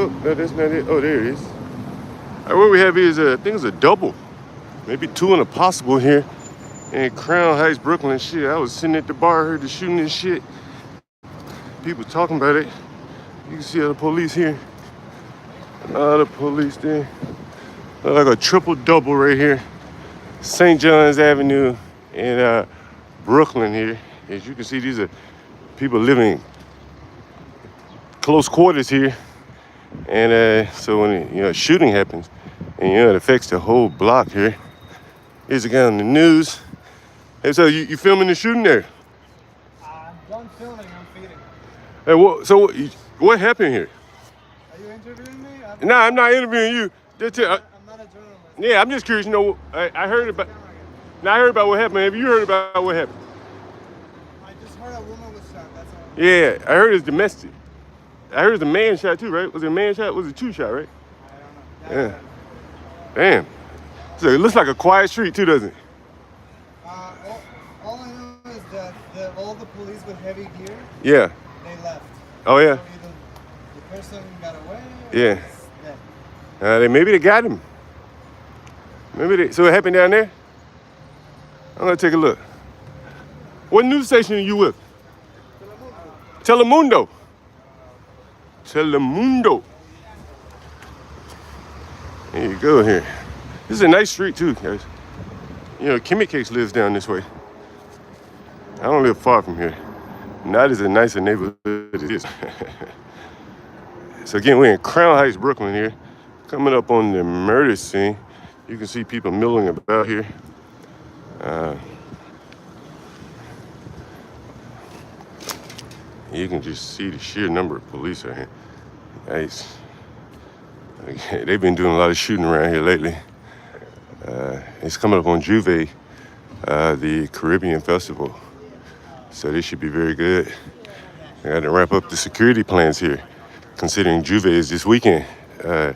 Oh, no, that's not it. Oh, there it is. What we have here is I think it's a double. Maybe two and a possible here in Crown Heights, Brooklyn. Shit, I was sitting at the bar, heard the shooting and shit. People talking about it. You can see all the police here. All the police there. Look like a triple double right here. St. John's Avenue in Brooklyn here. As you can see, these are people living close quarters here. And so when a shooting happens, and it affects the whole block here. Here's a guy on the news. Hey, so you filming the shooting there? I'm done filming, I'm feeding. Hey, what happened here? Are you interviewing me? Nah, I'm not interviewing you. I'm not a journalist. Yeah, I'm just curious. I heard about. Now I heard about what happened. Have you heard about what happened? I just heard a woman was shot, that's all. Yeah, I heard it's domestic. I heard it's a man shot too, right? Was it a man shot? Was it two shot, right? I don't know. Yeah. Damn. So it looks like a quiet street too, doesn't it? All I know is that all the police with heavy gear, Yeah. they left. Oh yeah. So either the person got away or Yeah. he's dead. Maybe they got him. So it happened down there? I'm gonna take a look. What news station are you with? Telemundo. Telemundo. There you go here. This is a nice street too, guys. Kimmy Cakes lives down this way. I don't live far from here. Not as a nice a neighborhood as it is. So again, we're in Crown Heights, Brooklyn here. Coming up on the murder scene. You can see people milling about here. You can just see the sheer number of police out here. Nice. They've been doing a lot of shooting around here lately. It's coming up on Juve, the Caribbean Festival. So this should be very good. I got to wrap up the security plans here, considering Juve is this weekend. The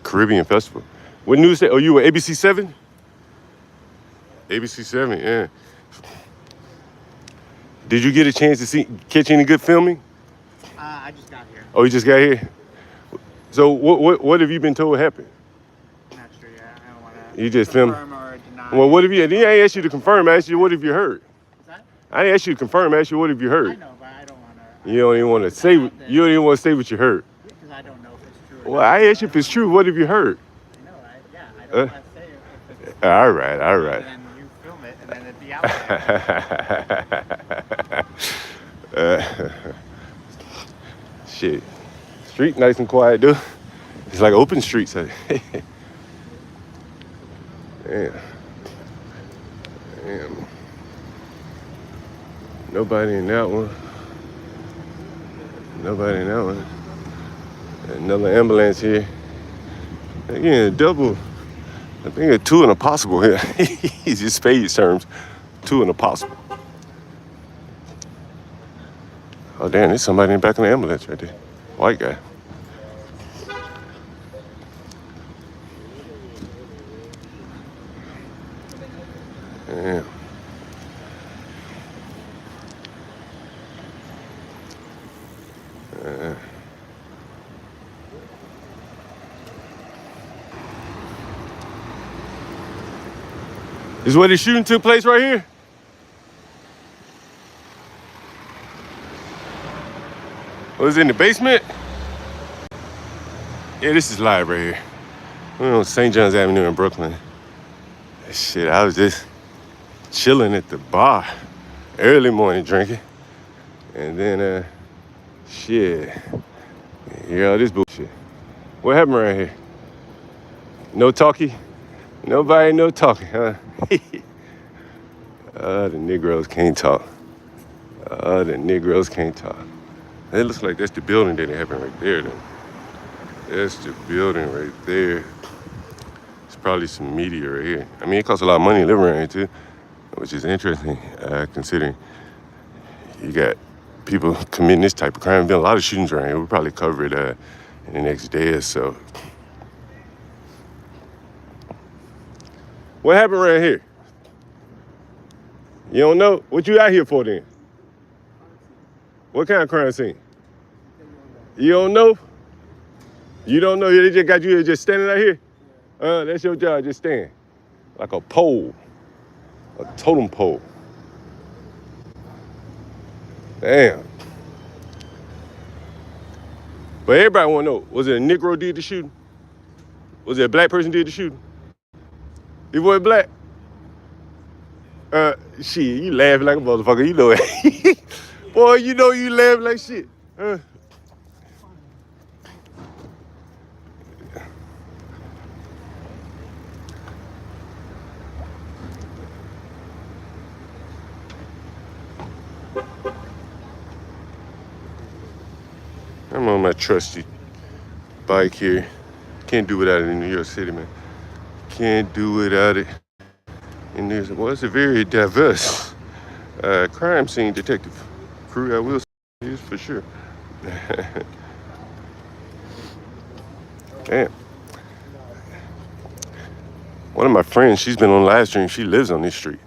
Caribbean Festival? What news? Oh, you were ABC 7? ABC 7, yeah. Did you get a chance to catch any good filming? I just got here. Oh, you just got here? So what have you been told happened? Not sure yet. I don't want to You just filmed? confirm or deny. Well, what have you? I didn't ask you to confirm. I asked you what have you heard. What's that? I didn't ask you to confirm. I asked you what have you I heard. know, but I don't want to. You don't even want to say. You don't even want to say what you heard. Because I don't know if it's true or Well, not. I asked you if it's true. What have you heard? I know, I don't want to say if it's All right. and then you film it, and then it'd be out there. Shit. Street nice and quiet, dude. It's like open streets. Damn. Damn. Nobody in that one. Nobody in that one. Another ambulance here. Again, a double. I think a two and a possible here. He's just spades terms. Two and a possible. Oh, damn, there's somebody in the back of the ambulance right there. White guy. Damn. Is where the shooting took place right here? Was it in the basement? Yeah, this is live right here. We're on St. John's Avenue in Brooklyn. Shit, I was just chilling at the bar, early morning drinking. And then, shit, yeah, all this bullshit. What happened right here? No talkie? Nobody, no talking, huh? The Negroes can't talk. The Negroes can't talk. It looks like that's the building that happened right there, then. That's the building right there. It's probably some media right here. I mean, it costs a lot of money to live around here, too, which is interesting, considering you got people committing this type of crime. There's been a lot of shootings around here. We'll probably cover it in the next day or so. What happened right here? You don't know? What you out here for then? What kind of crime scene? They You don't know? You don't know? They just got you here just standing out here? That's your job, just stand. Like a pole. A totem pole. Damn. But everybody want to know, was it a Negro did the shooting? Was it a black person did the shooting? It was black? Shit, you laughing like a motherfucker, you know it. Boy, you know you laugh like shit. I'm on my trusty bike here. Can't do without it in New York City, man. Can't do without it. And it's a very diverse crime scene detective crew, I will say this for sure. Damn. One of my friends, she's been on live stream. She lives on this street.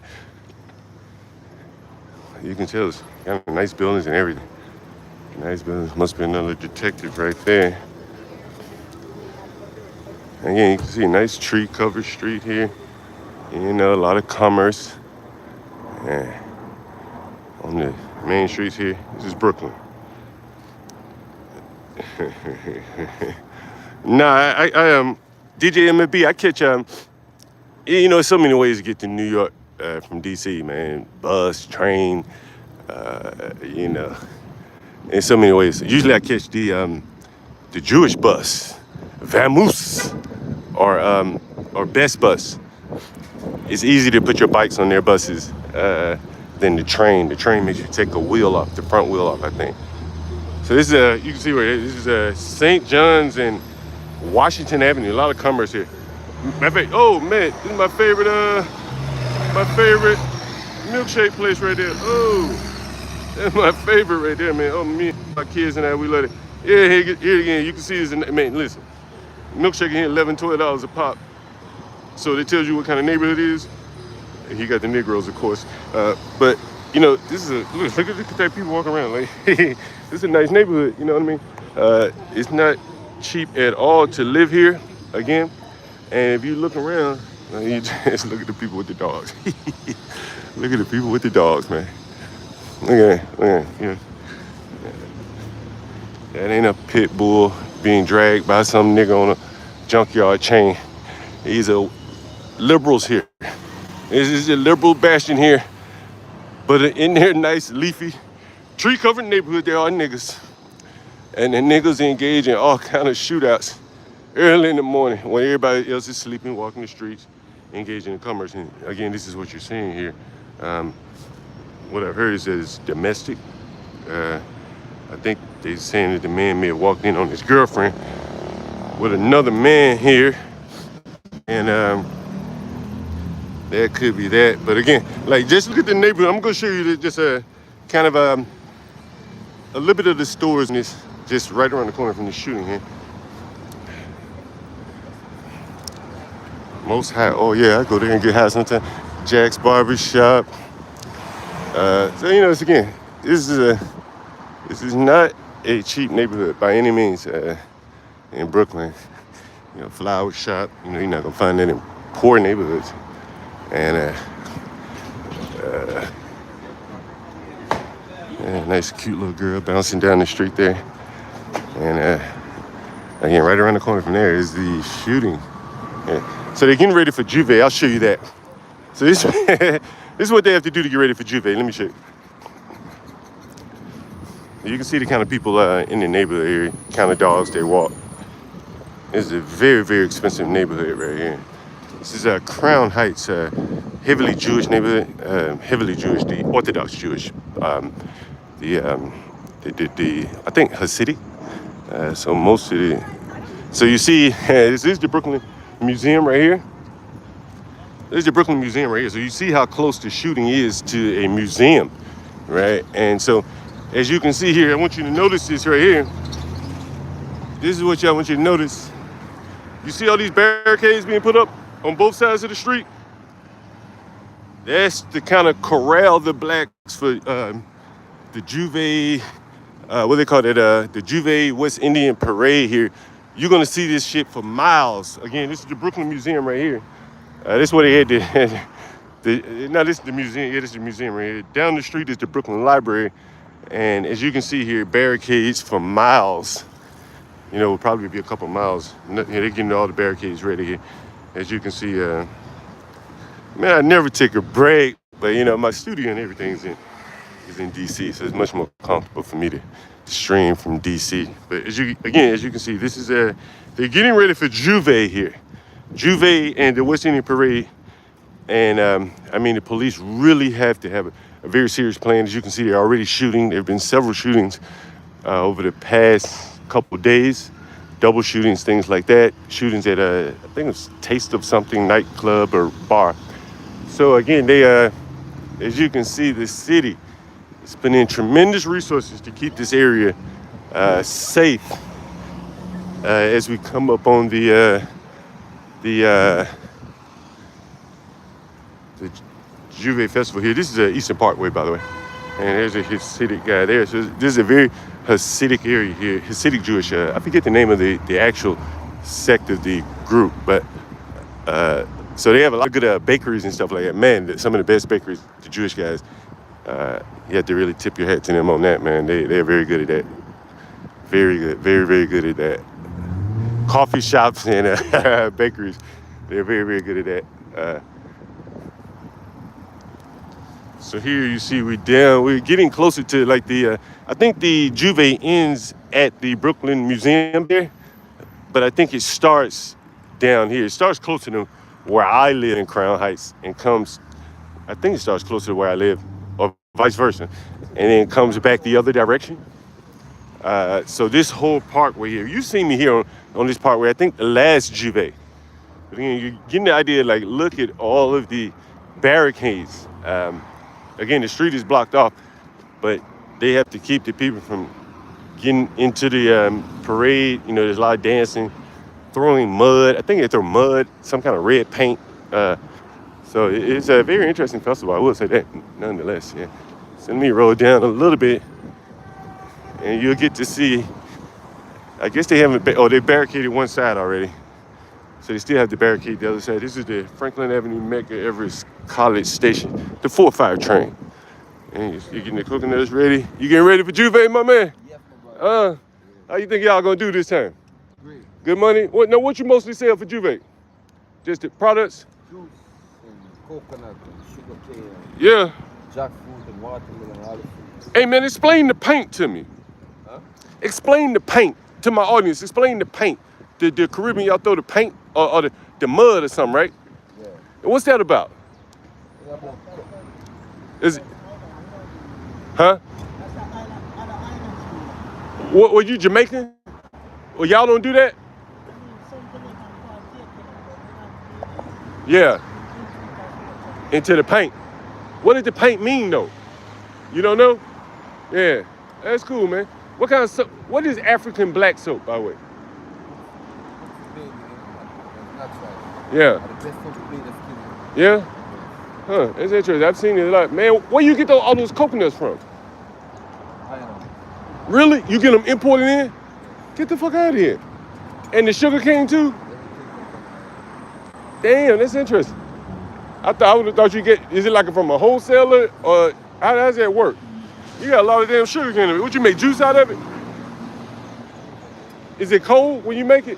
You can tell it's got nice buildings and everything. Nice buildings. Must be another detective right there. Again, you can see a nice tree-covered street here. You know, a lot of commerce. And on the main streets here, this is Brooklyn. I DJ MFB, I catch, you know, so many ways to get to New York from DC, man. Bus, train, you know, in so many ways. Usually I catch the Jewish bus, Vamoose, or Best Bus. It's easy to put your bikes on their buses than the train. The train makes you take a wheel off, the front wheel off, I think. So this is you can see where it is. This is St. John's and Washington Avenue. A lot of commerce here. Oh man, this is my favorite milkshake place right there. Oh, that's my favorite right there, man. Oh, me and my kids and I, we love it. Yeah, here again, you can see this. Man, listen, milkshake here, $11, $12 a pop. So it tells you what kind of neighborhood it is. And he got the Negroes, of course. But you know, this is look at that people walking around. Like, this is a nice neighborhood. You know what I mean? It's not cheap at all to live here. Again, and if you look around, you just look at the people with the dogs. Look at the people with the dogs, man. Look at that. Yeah. That ain't a pit bull being dragged by some nigga on a junkyard chain. These are liberals here. This is a liberal bastion here. But in their nice, leafy, tree-covered neighborhood, there are niggas. And the niggas engage in all kind of shootouts early in the morning when everybody else is sleeping, walking the streets, engaging in commerce. And again, this is what you're seeing here. What I've heard is that it's domestic. I think they're saying that the man may have walked in on his girlfriend with another man here. And that could be that. But again, like, just look at the neighborhood. I'm going to show you just a kind of a little bit of the stores in this, just right around the corner from the shooting here. Most High. Oh yeah, I go there and get high sometimes. Jack's Barber Shop. So you know, it's again, this is not a cheap neighborhood by any means in Brooklyn. You know, flower shop. You know, you're not gonna find that in poor neighborhoods. And nice, cute little girl bouncing down the street there. And again, right around the corner from there is the shooting. Yeah. So they're getting ready for Juve. I'll show you that. So this this is what they have to do to get ready for Juve. Let me show you. You can see the kind of people in the neighborhood here, kind of dogs they walk. This is a very, very expensive neighborhood right here. This is Crown Heights, heavily Jewish neighborhood, heavily Jewish, the Orthodox Jewish. I think Hasidic. So most of the, so you see, this is the Brooklyn Museum right here. There's the Brooklyn Museum right here. So you see how close the shooting is to a museum, right? And so, as you can see here, I want you to notice this right here. This is what I want you to notice. You see all these barricades being put up on both sides of the street? That's to kind of corral the blacks for the Juve what they call it, the Juve West Indian Parade here. You're gonna see this shit for miles. Again, this is the Brooklyn Museum right here. This is where they had no, this is the museum. Yeah, this is the museum right here. Down the street is the Brooklyn Library. And as you can see here, barricades for miles. You know, will probably be a couple miles. Yeah, they're getting all the barricades ready here. As you can see, man, I never take a break, but you know, my studio and everything is in DC, so it's much more comfortable for me to stream from DC. But as you can see, this is they're getting ready for Juve here. Juve and the West Indian Parade. And I mean, the police really have to have a very serious plan. As you can see, they're already shooting. There have been several shootings over the past couple days. Double shootings, things like that. Shootings at I think it's Taste of Something nightclub or bar. So again, they, as you can see, the city is putting in tremendous resources to keep this area safe as we come up on the Juve Festival here. This is Eastern Parkway, by the way. And there's a Hasidic guy there. So this is a very Hasidic area here, Hasidic Jewish. I forget the name of the actual sect of the group, but so they have a lot of good bakeries and stuff like that. Man, some of the best bakeries, the Jewish guys. You have to really tip your hat to them on that, man. They're very good at that. Very good, very, very good at that. Coffee shops and bakeries, they're very, very good at that. So here you see we're getting closer to like I think the Juve ends at the Brooklyn Museum there, but I think it starts down here. It starts closer to where I live in Crown Heights and I think it starts closer to where I live or vice versa, and then comes back the other direction. So this whole parkway here, you see me here on this parkway, I think the last Juve. But again, you're getting the idea, like, look at all of the barricades. Again, the street is blocked off, but they have to keep the people from getting into the parade. You know, there's a lot of dancing, throwing mud. I think they throw mud, some kind of red paint. So it's a very interesting festival, I will say that, nonetheless. Yeah. So let me roll down a little bit, and you'll get to see, I guess they haven't, they barricaded one side already. So they still have to barricade the other side. This is the Franklin Avenue Medgar Evers College Station, the 4-5 train. And you're getting the coconuts ready. You getting ready for Juve, my man? Yes, my brother. How you think y'all gonna do this time? Great. Good money? What you mostly sell for Juve? Just the products? Juice and coconut and sugar cane, Yeah. jackfruit and watermelon and all the fruits. Hey man, explain the paint to me. Huh? Explain the paint to my audience. Explain the paint. The Caribbean, y'all throw the paint or the mud or something, right? Yeah. What's that about? Yeah, but Is it? Huh? What, were you Jamaican? Well, y'all don't do that? Yeah. Into the paint. What did the paint mean though? You don't know? Yeah. That's cool, man. What kind of soap? What is African black soap, by the way? Yeah. the best one to clean the skin. Yeah? Huh, that's interesting. I've seen it a lot. Man, where you get all those coconuts from? I know. Really? You get them imported in? Get the fuck out of here. And the sugar cane too? Damn, that's interesting. I would have thought you is it like from a wholesaler or how does that work? You got a lot of damn sugar cane in it. Would you make juice out of it? Is it cold when you make it?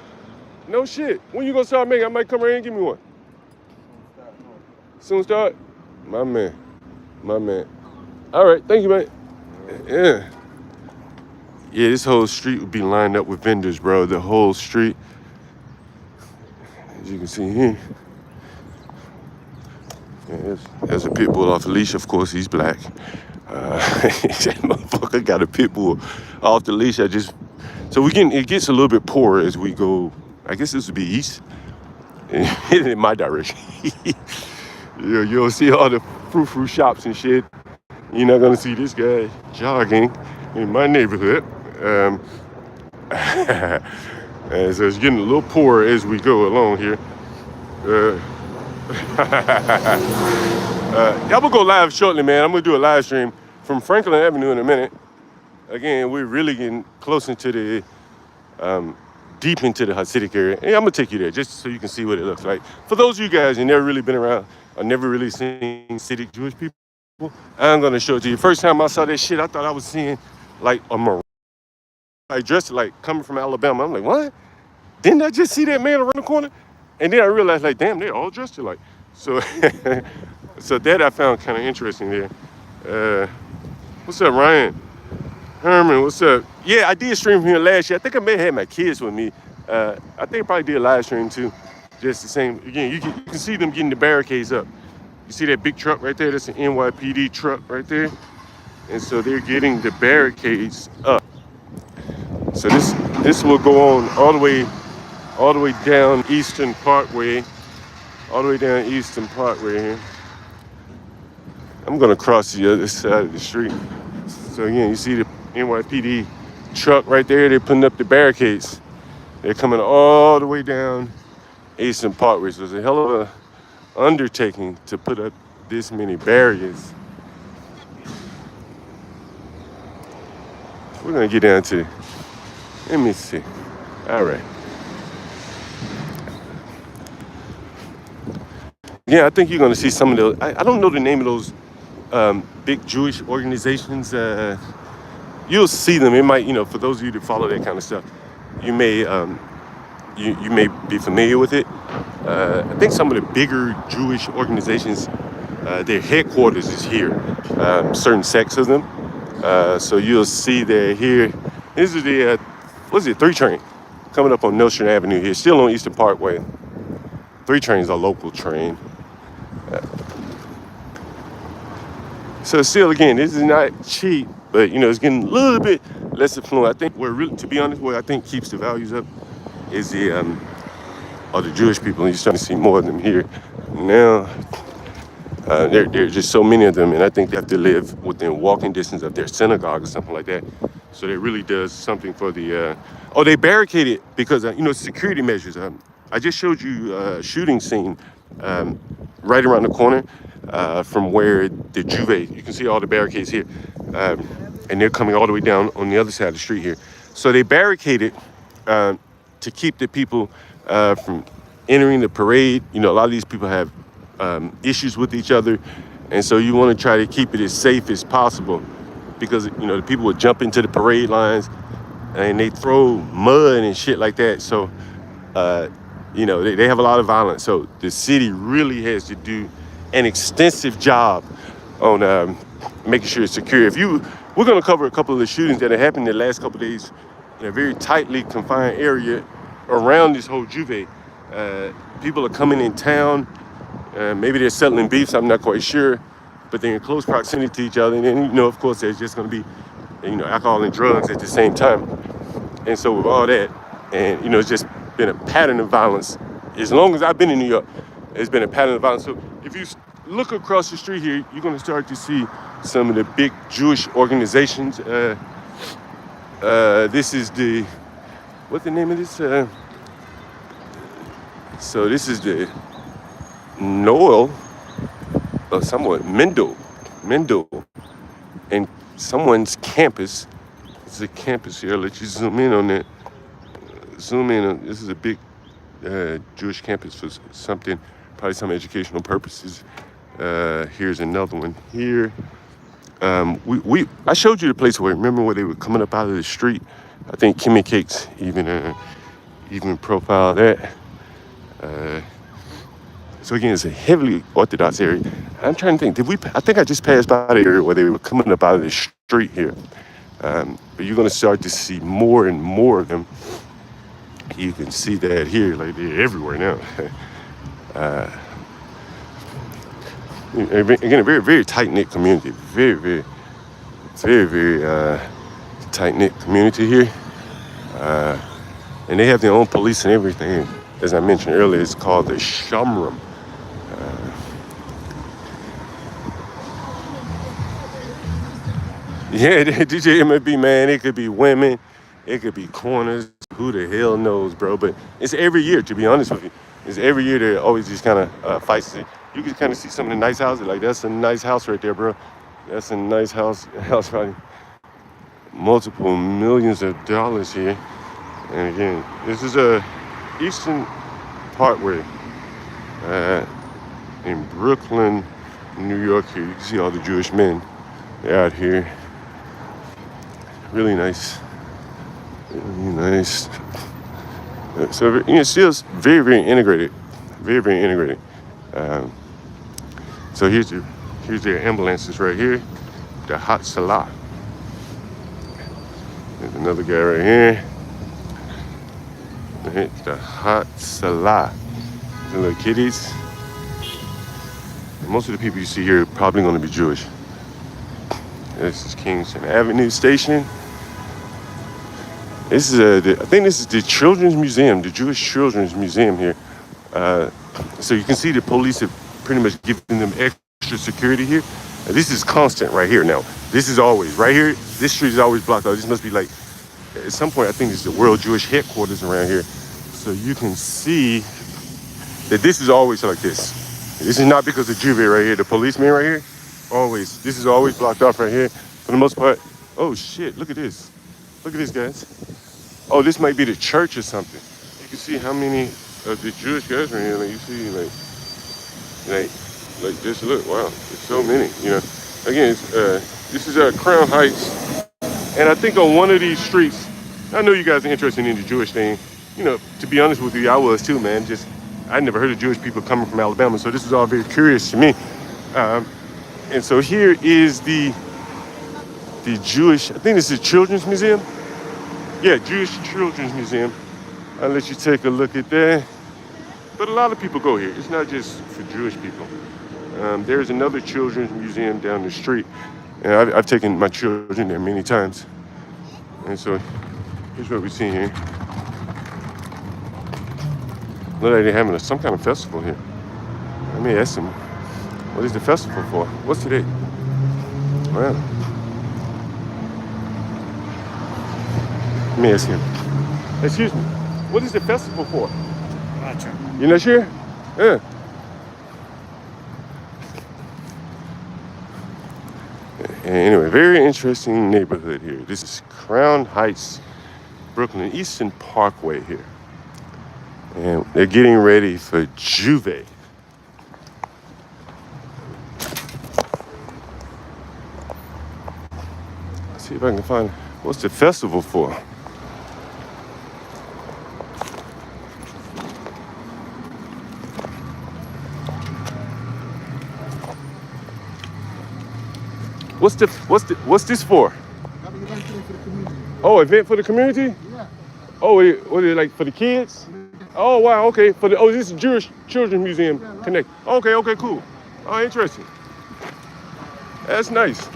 No shit. When you gonna start making it? I might come around and give me one. Soon start? My man. All right, thank you, man. Yeah. Yeah, this whole street would be lined up with vendors, bro. The whole street. As you can see here. Yeah, there's a pit bull off the leash. Of course, he's black. That motherfucker got a pit bull off the leash. So it gets a little bit poorer as we go. I guess this would be east. In my direction. You'll see all the frou-frou shops and shit. You're not gonna see this guy jogging in my neighborhood. And so it's getting a little poorer as we go along here. Y'all will go live shortly, man. I'm gonna do a live stream from Franklin Avenue in a minute. Again, we're really getting close into the deep into the Hasidic area. And I'm gonna take you there just so you can see what it looks like. For those of you guys who never really been around or never really seen Hasidic Jewish people, I'm gonna show it to you. First time I saw that shit, I thought I was seeing like a Marine. I dressed like coming from Alabama. I'm like, what? Didn't I just see that man around the corner? And then I realized, like, damn, they're all dressed alike. So, so that I found kind of interesting there. What's up, Ryan? Herman, what's up? Yeah, I did stream here last year. I think I may have had my kids with me. I think I probably did a live stream too. Just the same. Again, you can see them getting the barricades up. You see that big truck right there? That's an NYPD truck right there. And so they're getting the barricades up. So this will go on all the way down Eastern Parkway, all the way down Eastern Parkway here. I'm gonna cross the other side of the street. So again, you see the NYPD truck right there. They're putting up the barricades. They're coming all the way down Eastern Parkway. So it's a hell of a undertaking to put up this many barriers. We're gonna get down to, let me see. All right. Yeah, I think you're gonna see some of those. I don't know the name of those big Jewish organizations. You'll see them. It might, for those of you that follow that kind of stuff, you may you may be familiar with it. I think some of the bigger Jewish organizations, their headquarters is here. Certain sects of them. So you'll see they're here. This is the 3 train coming up on Nostrand Avenue here, still on Eastern Parkway. 3 trains are local train. So still, again, this is not cheap, but it's getting a little bit less affluent. I think to be honest, what I think keeps the values up is the Jewish people. You're starting to see more of them here now. There are just so many of them, and I think they have to live within walking distance of their synagogue or something like that. So that really does something for the. They barricaded because security measures. I just showed you a shooting scene right around the corner from where the Juve. You can see all the barricades here, and they're coming all the way down on the other side of the street here. So they barricaded to keep the people from entering the parade. A lot of these people have issues with each other, and so you want to try to keep it as safe as possible because the people would jump into the parade lines and they throw mud and shit like that. So they have a lot of violence. So the city really has to do an extensive job on making sure it's secure. We're going to cover a couple of the shootings that have happened in the last couple of days in a very tightly confined area around this whole Juve. People are coming in town. Maybe they're settling beefs. I'm not quite sure, but they're in close proximity to each other. And then, of course, there's just going to be, alcohol and drugs at the same time. And so with all that, and it's just been a pattern of violence. As long as I've been in New York, it's been a pattern of violence. So if you look across the street here, you're going to start to see some of the big Jewish organizations. This is what's the name of this? So this is the Noel, or somewhat Mendel, and someone's campus. It's a campus here. I'll let you zoom in on that. Zoom in. This is a big Jewish campus for something, probably some educational purposes. Here's another one here. I showed you the place where they were coming up out of the street. I think Kimmy Cakes even profiled that. So again, it's a heavily Orthodox area. I'm trying to think, I think I just passed by the area where they were coming up out of the street here. But you're going to start to see more and more of them. You can see that here, like they're everywhere now. Again, a very, very tight-knit community. Very, very, very, very tight-knit community here. And they have their own police and everything. As I mentioned earlier, it's called the Shamrim. Yeah, DJ MFB, man, it could be women, it could be corners, who the hell knows, bro? But it's every year, to be honest with you. It's every year there always these kind of fights. You can kind of see some of the nice houses, like that's a nice house right there, bro. That's a nice house probably. multiple millions of dollars here. And again, this is a Eastern Parkway in Brooklyn, New York. Here you can see all the Jewish men. They're out here. Really nice. Really nice. So still very, very integrated. Very, very integrated. So here's their ambulances right here. The Hatzalah. There's another guy right here. The Hatzalah. The little kitties. And most of the people you see here are probably going to be Jewish. This is Kingston Avenue Station. This is I think this is the Children's Museum, the Jewish Children's Museum here. So you can see the police have pretty much given them extra security here. And this is constant right here now. This is always, right here, this street is always blocked out. This must be like, at some point, I think this is the World Jewish Headquarters around here. So you can see that this is always like this. This is not because of Juve right here, the policeman right here. Always, this is always blocked off right here. For the most part, oh shit, look at this. Look at this, guys. Oh, this might be the church or something. You can see how many of the Jewish guys are in here. Like you see, like just look. Wow, there's so many. Again, this is Crown Heights, and I think on one of these streets. I know you guys are interested in the Jewish thing. To be honest with you, I was too, man. I never heard of Jewish people coming from Alabama, so this is all very curious to me. And so here is the Jewish. I think this is Children's Museum. Yeah, Jewish Children's Museum. I'll let you take a look at that. But a lot of people go here. It's not just for Jewish people. There's another children's museum down the street. And I've taken my children there many times. And so here's what we see here. Look like they're having some kind of festival here. Let me ask them, what is the festival for? What's today? Well, let me ask him. Excuse me, what is the festival for? Not sure. You're not sure? Yeah. Anyway, very interesting neighborhood here. This is Crown Heights, Brooklyn, Eastern Parkway here. And they're getting ready for Juve. Let's see if I can find, what's the festival for? What's this for? Oh, event for the community? Yeah. Oh, what is it, like for the kids? Oh, wow, okay. This is Jewish Children's Museum Connect. Okay, cool. Oh, interesting. That's nice.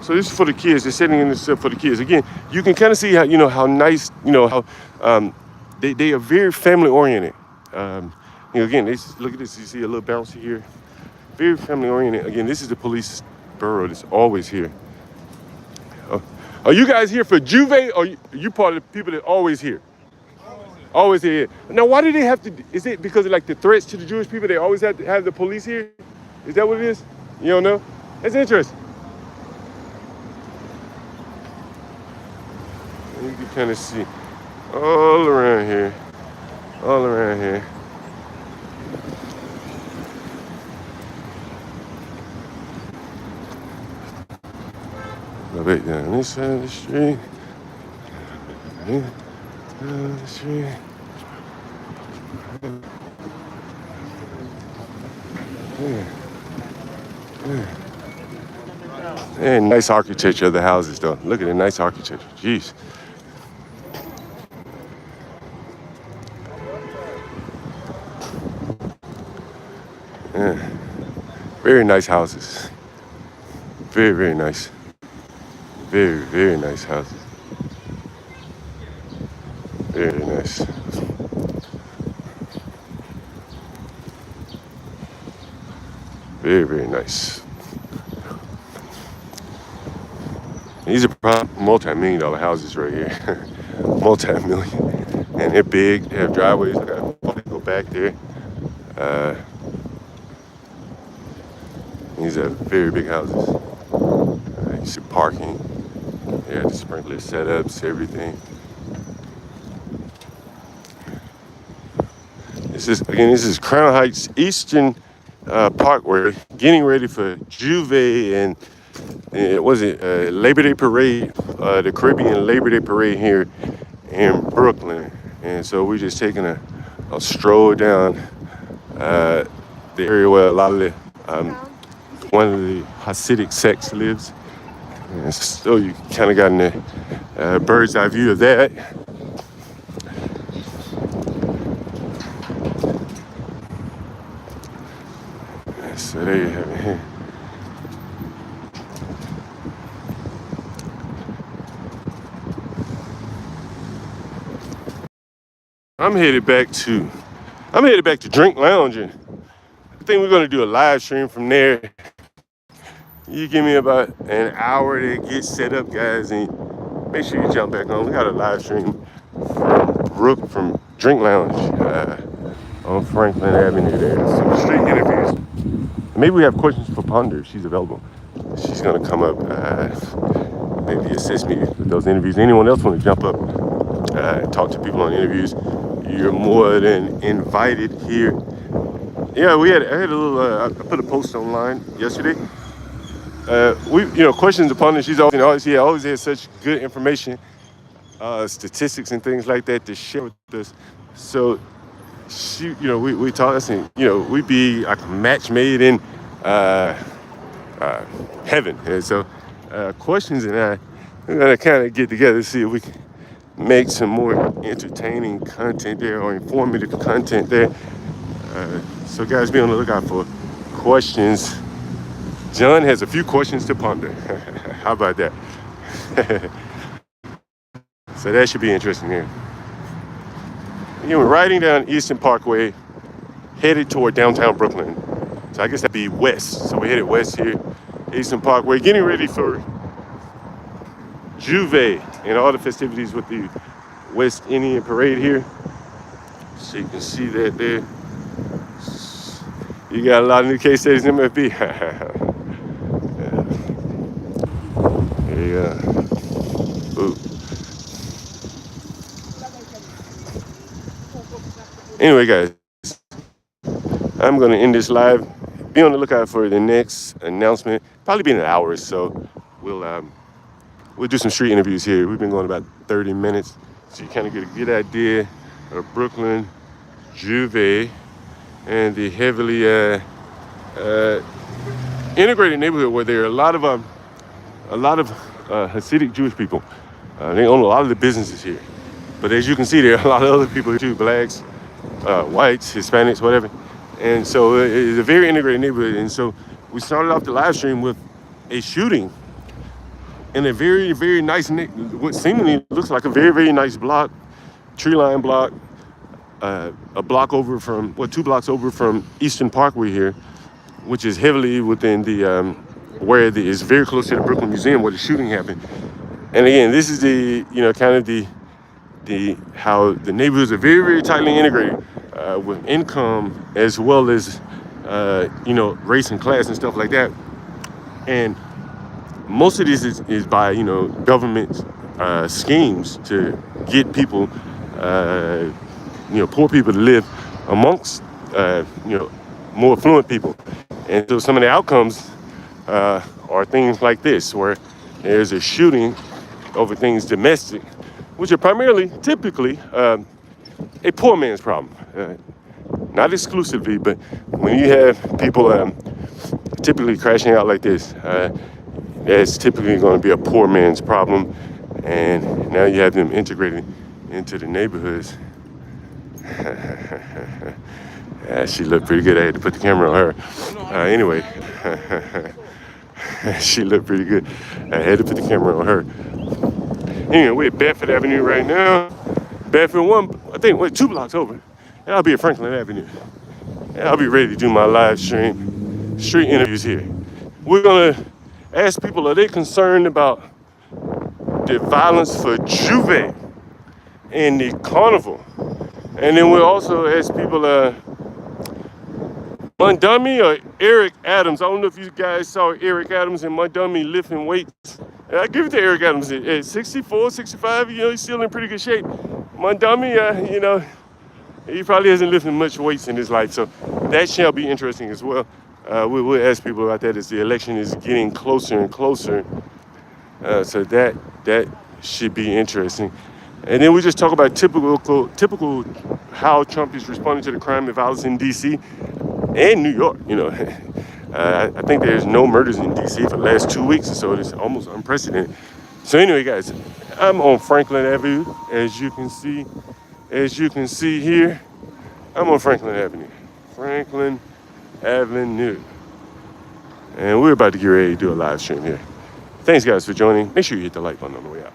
So this is for the kids. They're setting in this for the kids. Again, you can kind of see how, how nice, how they are very family oriented. Again, look at this. You see a little bouncy here. Very family oriented. Again, this is the police borough that's always here. Are you guys here for Juve, or are you part of the people that always here? Always here. Now, why do they have to? Is it because of like the threats to the Jewish people? They always have to have the police here. Is that what it is? You don't know? That's interesting. You can kind of see all around here. All around here. Go back down this side of the street. Down the street. And nice architecture of the houses, though. Look at the nice architecture. Jeez. Yeah. Very nice houses. Very, very nice. Very, very nice houses. Very nice. Very, very nice. These are probably multi-million-dollar houses right here. Multi-million. And they're big. They have driveways. I gotta go back there. These are very big houses. You see parking. Yeah, the sprinkler setups, everything. This is Crown Heights Eastern Parkway, getting ready for Juve and Labor Day Parade, the Caribbean Labor Day Parade here in Brooklyn. And so we're just taking a stroll down the area where a lot of the one of the Hasidic sects lives. And so you kind of got a bird's eye view of that. So there you have it here. I'm headed back to Drink Lounge, and I think we're gonna do a live stream from there. You give me about an hour to get set up, guys, and make sure you jump back on. We got a live stream from Drink Lounge on Franklin Avenue there. Some street interviews. Maybe we have questions for Ponder. She's available. She's gonna come up, maybe assist me with those interviews. Anyone else want to jump up and talk to people on interviews? You're more than invited here. Yeah, I had a little. I put a post online yesterday. Questions upon her. She's always has such good information, statistics and things like that to share with us. So we talk, and we be like a match made in heaven. And so questions and we're gonna kind of get together to see if we can make some more entertaining content there or informative content there. So guys, be on the lookout for questions. John has a few questions to ponder. How about that? So that should be interesting here. We're riding down Eastern Parkway, headed toward downtown Brooklyn. So I guess that'd be west. So we're headed west here, Eastern Parkway, getting ready for Juve and all the festivities with the West Indian Parade here. So you can see that there. You got a lot of new case studies in MFB. Yeah. Ooh. Anyway, guys, I'm going to end this live. Be on the lookout for the next announcement. Probably be in an hour or so. We'll do some street interviews here. We've been going about 30 minutes. So you kind of get a good idea of Brooklyn, Juve, and the heavily integrated neighborhood where there are a lot of Hasidic Jewish people. They own a lot of the businesses here. But as you can see, there are a lot of other people here too, blacks, whites, Hispanics, whatever. And so it's a very integrated neighborhood. And so we started off the live stream with a shooting in a very, very nice, what seemingly looks like a very, very nice block, tree line block, two blocks over from Eastern Parkway here, which is heavily within the, is very close to the Brooklyn Museum where the shooting happened. And again, this is how the neighborhoods are very, very tightly integrated with income as well as, race and class and stuff like that. And most of this is by, government schemes to get people, poor people to live amongst, more affluent people. And so some of the outcomes are things like this, where there's a shooting over things domestic, which are typically, a poor man's problem. Not exclusively, but when you have people typically crashing out like this, that's typically going to be a poor man's problem. And now you have them integrated into the neighborhoods. She looked pretty good. I had to put the camera on her. Anyway, she looked pretty good. I had to put the camera on her. Anyway, we're at Bedford Avenue right now. Bedford 2 blocks over. And I'll be at Franklin Avenue. And I'll be ready to do my live stream street interviews here. We're gonna ask people, are they concerned about the violence for Juve and the carnival? And then we'll also ask people, Mondami or Eric Adams. I don't know if you guys saw Eric Adams and Mondami lifting weights And I give it to Eric Adams at 64, 65. You know, he's still in pretty good shape. Mondami, you know, he probably hasn't lifted much weights in his life, so that shall be interesting as well. We'll ask people about that as the election is getting closer and closer. So that should be interesting. And then we just talk about typical how Trump is responding to the crime and violence in D.C. and New York. You know, I think there's no murders in D.C. for the last 2 weeks or so. It's almost unprecedented. So anyway, guys, I'm on Franklin Avenue, as you can see. As you can see here, I'm on Franklin Avenue. Franklin Avenue. And we're about to get ready to do a live stream here. Thanks, guys, for joining. Make sure you hit the like button on the way out.